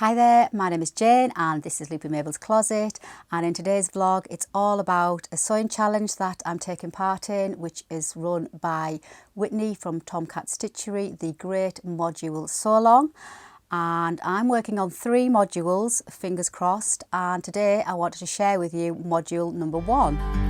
Hi there, my name is Jane and this is Loopy Mabel's Closet, and in today's vlog it's all about a sewing challenge that I'm taking part in, which is run by Whitney from Tomcat Stitchery, the Great Module Sewalong, and I'm working on 3 modules, fingers crossed, and today I wanted to share with you module number 1.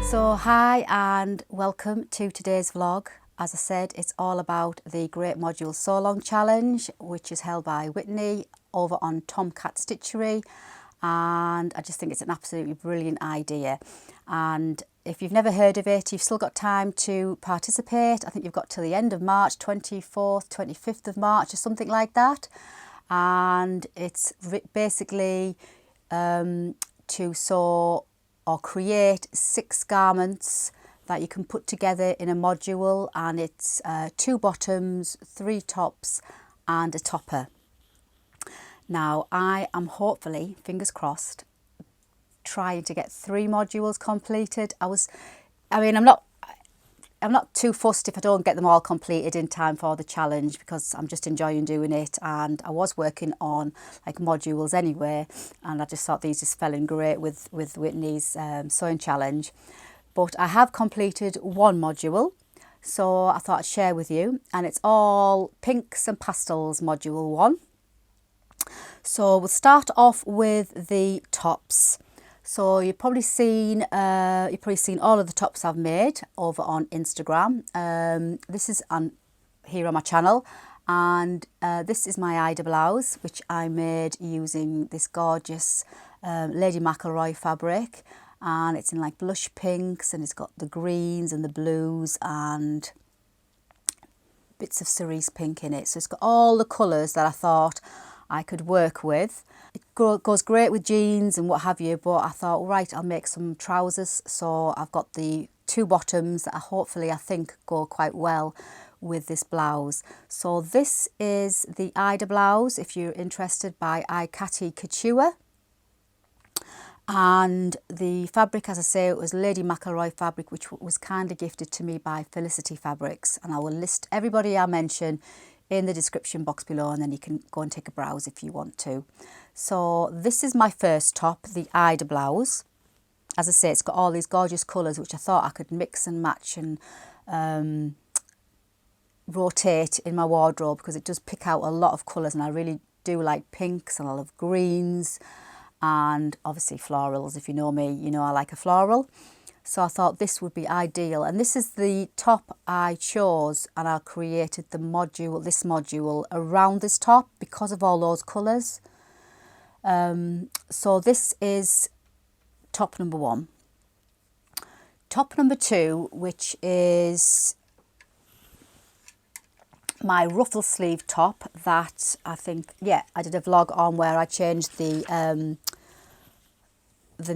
So hi and welcome to today's vlog. As I said, it's all about the Great Module Sewalong challenge, which is held by Whitney over on Tomcat Stitchery, and I just think it's an absolutely brilliant idea. And if you've never heard of it, you've still got time to participate. I think you've got till the end of March, 24th, 25th of March or something like that. And it's basically to sew or create 6 garments that you can put together in a module, and it's 2 bottoms, 3 tops and a topper. Now I am hopefully, fingers crossed, trying to get 3 modules completed. I'm not too fussed if I don't get them all completed in time for the challenge, because I'm just enjoying doing it, and I was working on like modules anyway, and I just thought these just fell in great with Whitney's sewing challenge. But I have completed 1 module, so I thought I'd share with you, and it's all pinks and pastels module 1. So we'll start off with the tops. So you've probably seen all of the tops I've made over on Instagram. This is here on my channel, and this is my Ida blouse, which I made using this gorgeous Lady McElroy fabric, and it's in like blush pinks, and it's got the greens and the blues and bits of cerise pink in it. So it's got all the colours that I thought I could work with. It goes great with jeans and what have you, but I thought, right, I'll make some trousers. So I've got the 2 bottoms that I think go quite well with this blouse. So this is the Ida blouse, if you're interested, by Ikati Couture. And the fabric, as I say, it was Lady McElroy fabric, which was kindly gifted to me by Felicity Fabrics. And I will list everybody I mention in the description box below, and then you can go and take a browse if you want to. So this is my first top, the Ida blouse. As I say, it's got all these gorgeous colours which I thought I could mix and match and rotate in my wardrobe, because it does pick out a lot of colours, and I really do like pinks and I love greens, and obviously florals. If you know me, you know I like a floral. So I thought this would be ideal, and this is the top I chose, and I created this module around this top because of all those colours. So this is top number 1. Top number 2, which is my ruffle sleeve top that I think, yeah, I did a vlog on where I changed the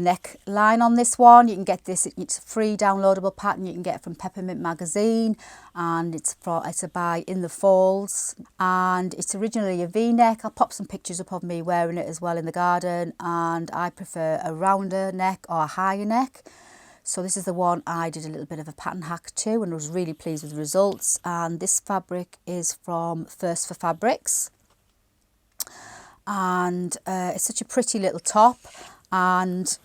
neck line on this one. You can get this, it's a free downloadable pattern you can get from Peppermint magazine, and it's a buy in the folds, and it's originally a V-neck. I'll pop some pictures up of me wearing it as well in the garden, and I prefer a rounder neck or a higher neck. So this is the one I did a little bit of a pattern hack to, and I was really pleased with the results. And this fabric is from First for Fabrics, and it's such a pretty little top. And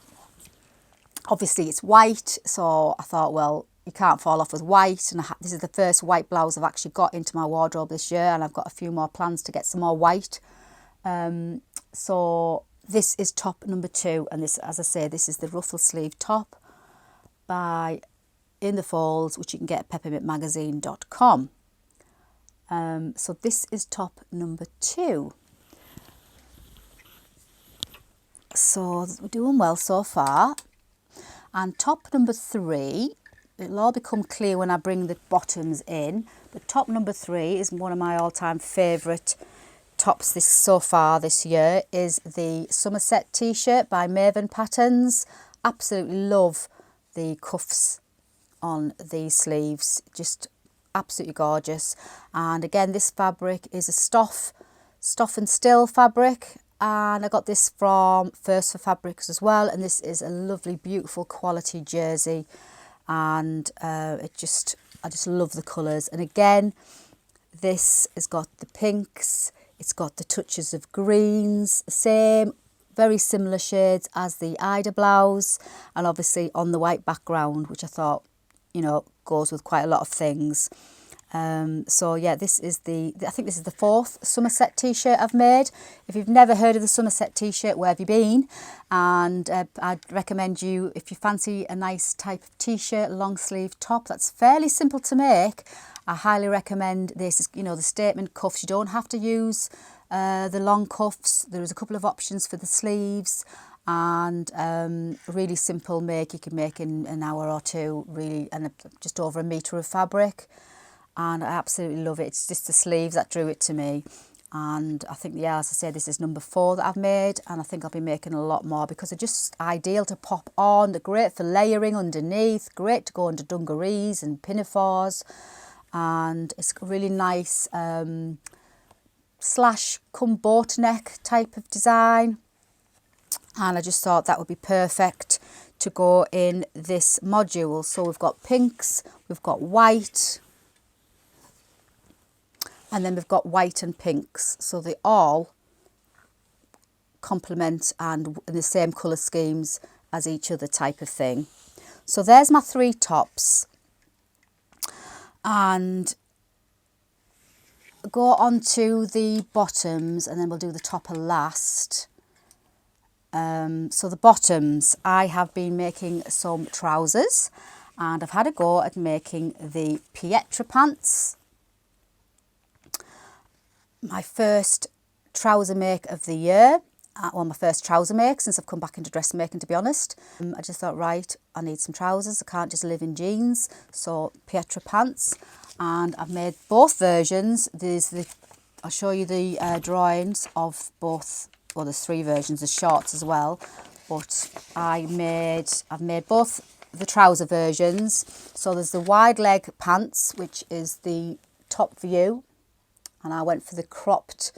obviously it's white, so I thought, well, you can't fall off with white, and this is the first white blouse I've actually got into my wardrobe this year, and I've got a few more plans to get some more white. So this is top number 2, and this, as I say, this is the ruffle sleeve top by In the Folds, which you can get at peppermintmagazine.com. So this is top number 2. So we're doing well so far. And top number 3, it'll all become clear when I bring the bottoms in, but top number 3 is one of my all-time favourite tops so far this year, is the Somerset t-shirt by Maven Patterns. Absolutely love the cuffs on these sleeves, just absolutely gorgeous. And again, this fabric is a Stoff and Still fabric, and I got this from First for Fabrics as well, and this is a lovely, beautiful quality jersey, and I just love the colours. And again, this has got the pinks, it's got the touches of greens, same, very similar shades as the Ida blouse, and obviously on the white background, which I thought, you know, goes with quite a lot of things. So yeah, this is I think this is the 4th Somerset t-shirt I've made. If you've never heard of the Somerset t-shirt, where have you been? And I'd recommend you, if you fancy a nice type of t-shirt, long sleeve top that's fairly simple to make, I highly recommend this. You know, the statement cuffs, you don't have to use the long cuffs. There's a couple of options for the sleeves, and really simple make. You can make in an hour or two, really, and just over a metre of fabric. And I absolutely love it. It's just the sleeves that drew it to me. And I think, yeah, as I said, this is number 4 that I've made, and I think I'll be making a lot more because they're just ideal to pop on. They're great for layering underneath, great to go under dungarees and pinafores, and it's a really nice slash come boat neck type of design. And I just thought that would be perfect to go in this module. So we've got pinks, we've got white, and then we've got white and pinks, so they all complement and in the same colour schemes as each other type of thing. So there's my 3 tops, and go on to the bottoms, and then we'll do the topper last. So the bottoms, I have been making some trousers, and I've had a go at making the Pietra pants. My first trouser make of the year, well, my first trouser make since I've come back into dressmaking, to be honest. I just thought, right, I need some trousers, I can't just live in jeans, so Pietra pants. And I've made both versions. I'll show you the drawings of both, well, there's 3 versions, there's shorts as well, but I've made both the trouser versions. So there's the wide leg pants, which is the top view, and I went for the cropped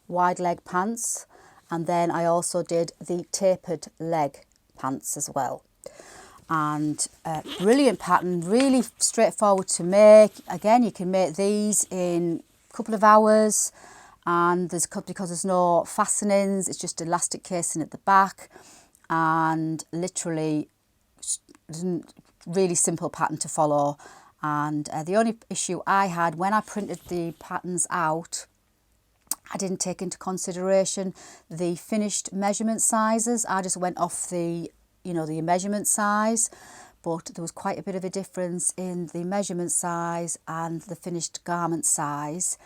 wide leg pants, and then I also did the tapered leg pants as well. And brilliant pattern, really straightforward to make. Again, you can make these in a couple of hours, and because there's no fastenings, it's just elastic casing at the back, and literally really simple pattern to follow. And the only issue I had when I printed the patterns out, I didn't take into consideration the finished measurement sizes. I just went off the measurement size, but there was quite a bit of a difference in the measurement size and the finished garment size.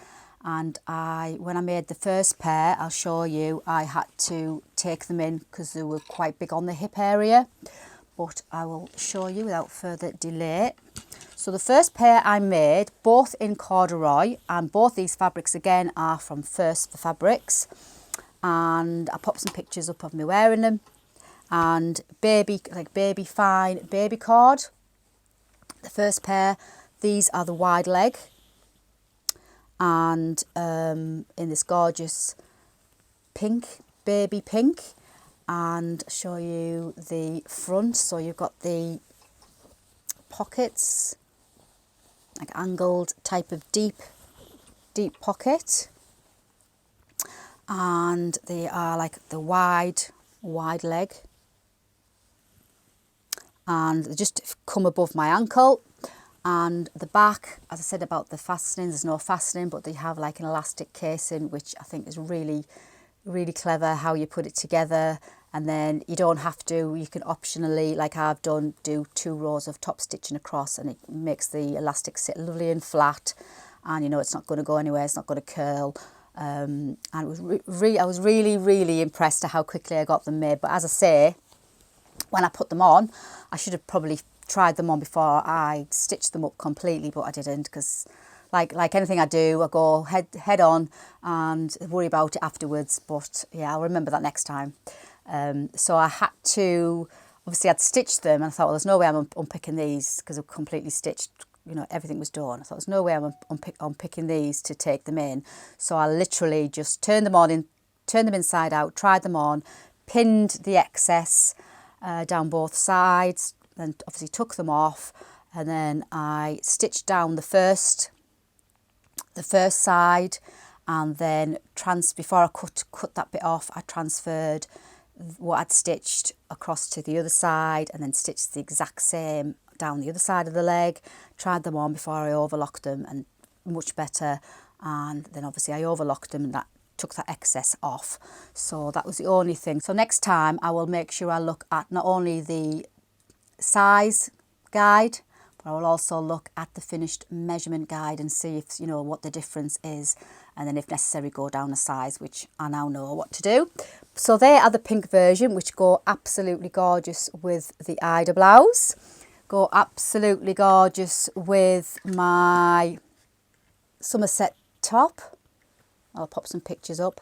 And when I made the first pair, I'll show you, I had to take them in because they were quite big on the hip area, but I will show you without further delay. So the first pair I made, both in corduroy, and both these fabrics again are from First for Fabrics, and I popped some pictures up of me wearing them. And baby fine baby cord. The first pair, these are the wide leg, and in this gorgeous pink, baby pink. And show you the front. So you've got the pockets, like angled type of deep pocket, and they are like the wide leg, and they just come above my ankle. And the back, as I said about the fastening, there's no fastening, but they have like an elastic casing, which I think is really clever how you put it together. And then you don't have to, you can optionally, like I've done, do 2 rows of top stitching across, and it makes the elastic sit lovely and flat, and you know it's not going to go anywhere, it's not going to curl. And it was I was really impressed at how quickly I got them made. But as I say, when I put them on, I should have probably tried them on before I stitched them up completely, but I didn't, because like anything I do, I go head on and worry about it afterwards. But yeah, I'll remember that next time. So I had to, obviously I'd stitched them, and I thought, well, there's no way I'm unpicking these because they're completely stitched you know, everything was done. I thought there's no way I'm unpicking these to take them in. So I literally just turned them inside out, tried them on, pinned the excess down both sides, then obviously took them off, and then I stitched down the first side, and then before I cut that bit off, I transferred what I'd stitched across to the other side, and then stitched the exact same down the other side of the leg. Tried them on before I overlocked them, and much better. And then obviously I overlocked them, and that took that excess off. So that was the only thing. So next time I will make sure I look at not only the size guide, but I will also look at the finished measurement guide and see if, you know, what the difference is, and then if necessary go down a size, which I now know what to do. So they are the pink version, which go absolutely gorgeous with the Ida blouse, go absolutely gorgeous with my Somerset top. I'll pop some pictures up.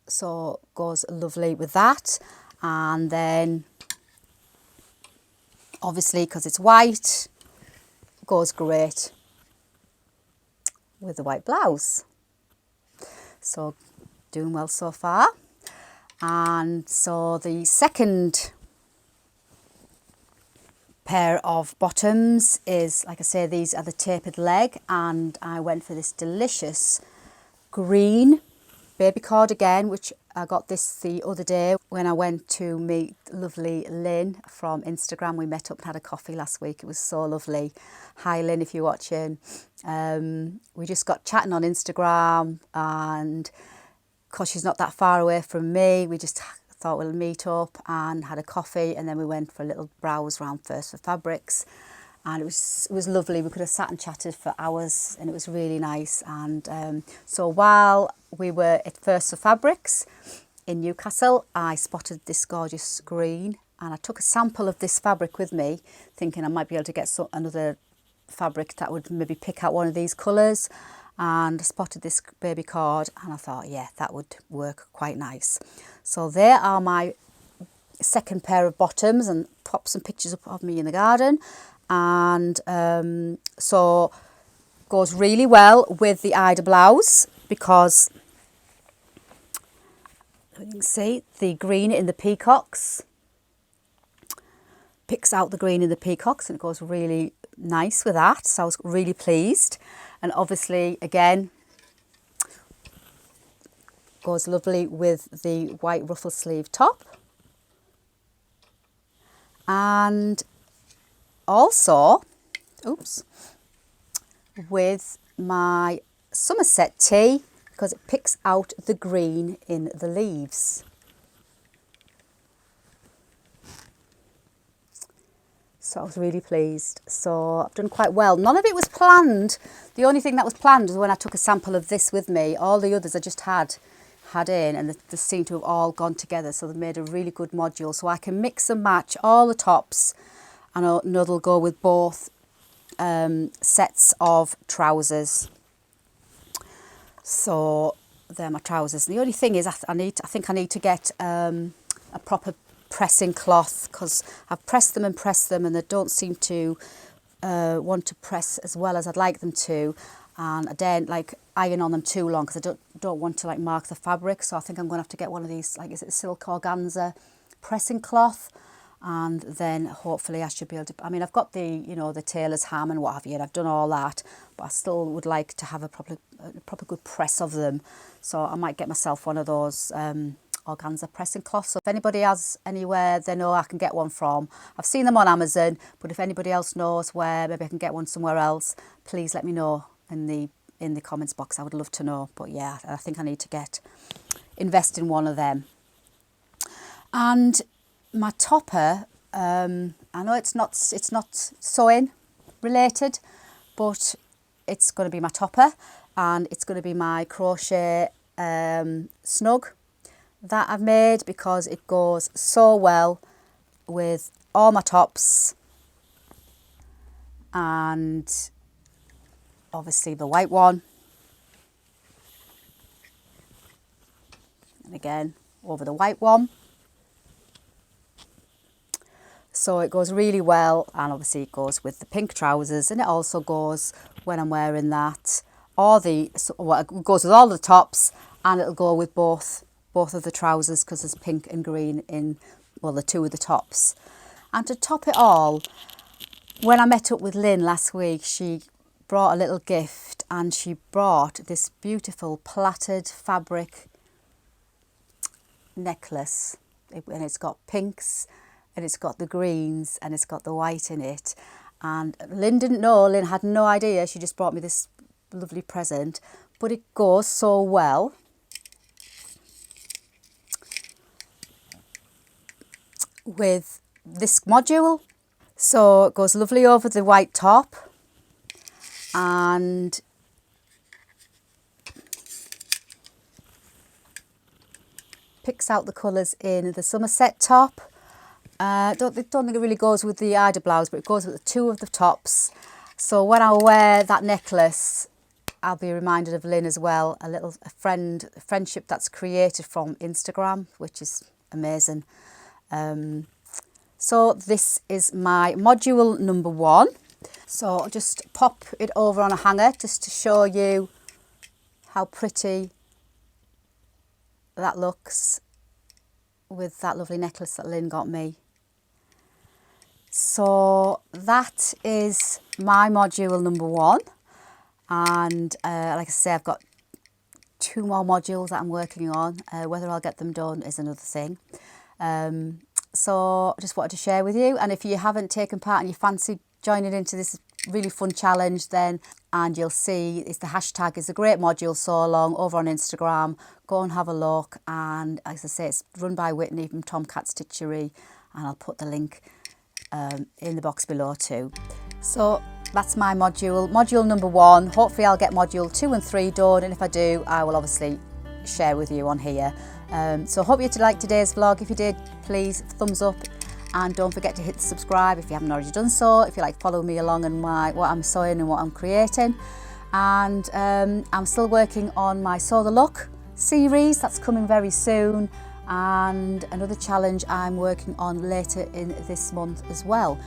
So goes lovely with that. And then obviously, because it's white, goes great with the white blouse. So doing well so far. And so the second pair of bottoms is, like I say, these are the tapered leg, and I went for this delicious green baby cord again, which I got this the other day when I went to meet lovely Lynn from Instagram. We met up and had a coffee last week. It was so lovely. Hi Lynn, if you're watching. We just got chatting on Instagram, and because she's not that far away from me, we just thought we'll meet up and had a coffee, and then we went for a little browse round first for fabrics, and it was lovely. We could have sat and chatted for hours, and it was really nice. And so while we were at First for Fabrics in Newcastle, I spotted this gorgeous green, and I took a sample of this fabric with me, thinking I might be able to get another fabric that would maybe pick out one of these colours. And I spotted this baby cord, and I thought, yeah, that would work quite nice. So there are my second pair of bottoms, and pop some pictures up of me in the garden. And so goes really well with the Ida blouse, because you can see the green in the peacocks, picks out the green in the peacocks, and it goes really nice with that. So I was really pleased. And obviously, again, goes lovely with the white ruffle sleeve top. And also, with my Somerset tee, because it picks out the green in the leaves. So I was really pleased. So I've done quite well. None of it was planned. The only thing that was planned was when I took a sample of this with me. All the others I just had in, and they seem to have all gone together. So they've made a really good module. So I can mix and match all the tops, and I know they'll go with both sets of trousers. So they're my trousers. And the only thing is I think I need to get a proper pressing cloth, because I've pressed them and they don't seem to want to press as well as I'd like them to, and I don't like iron on them too long, because I don't want to like mark the fabric. So I think I'm going to have to get one of these, like, is it silk organza pressing cloth, and then hopefully I should be able to, I mean, I've got the, you know, the tailor's ham and what have you, and I've done all that, but I still would like to have a proper good press of them. So I might get myself one of those organza pressing cloths. So if anybody has anywhere they know I can get one from, I've seen them on Amazon, but if anybody else knows where maybe I can get one somewhere else, please let me know in the comments box. I would love to know. But yeah, I think I need to invest in one of them. And my topper, I know it's not sewing related, but it's going to be my topper, and it's going to be my crochet snug that I've made, because it goes so well with all my tops, and obviously the white one, and again over the white one. So it goes really well, and obviously it goes with the pink trousers, and it also goes when I'm wearing that, or it goes with all the tops, and it'll go with both of the trousers because there's pink and green in, well, the two of the tops. And to top it all, when I met up with Lynn last week, she brought a little gift, and she brought this beautiful plaited fabric necklace, and it's got pinks and it's got the greens and it's got the white in it. And Lynn had no idea. She just brought me this lovely present, but it goes so well. With this module. So it goes lovely over the white top, and picks out the colours in the Somerset top. Don't think it really goes with the Ida blouse, but it goes with the two of the tops. So when I wear that necklace, I'll be reminded of Lynn as well, a friendship that's created from Instagram, which is amazing. So this is my module number 1. So I'll just pop it over on a hanger just to show you how pretty that looks with that lovely necklace that Lynn got me. So that is my module number 1, and like I say, I've got 2 more modules that I'm working on. Whether I'll get them done is another thing. So I just wanted to share with you, and if you haven't taken part and you fancy joining into this really fun challenge, then, and you'll see it's the hashtag is the Great Module Sewalong over on Instagram. Go and have a look, and as I say, it's run by Whitney from Tomcat Stitchery, and I'll put the link in the box below too. So that's my module number 1. Hopefully I'll get module 2 and 3 done, and if I do, I will obviously share with you on here. So hope you liked today's vlog. If you did, please thumbs up, and don't forget to hit subscribe if you haven't already done so, if you like follow me along in what I'm sewing and what I'm creating. And I'm still working on my Sew the Look series that's coming very soon, and another challenge I'm working on later in this month as well,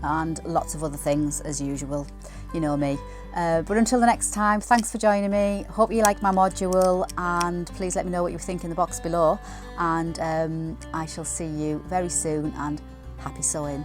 and lots of other things as usual, you know me. But until the next time, thanks for joining me. Hope you like my module, and please let me know what you think in the box below, and I shall see you very soon, and happy sewing.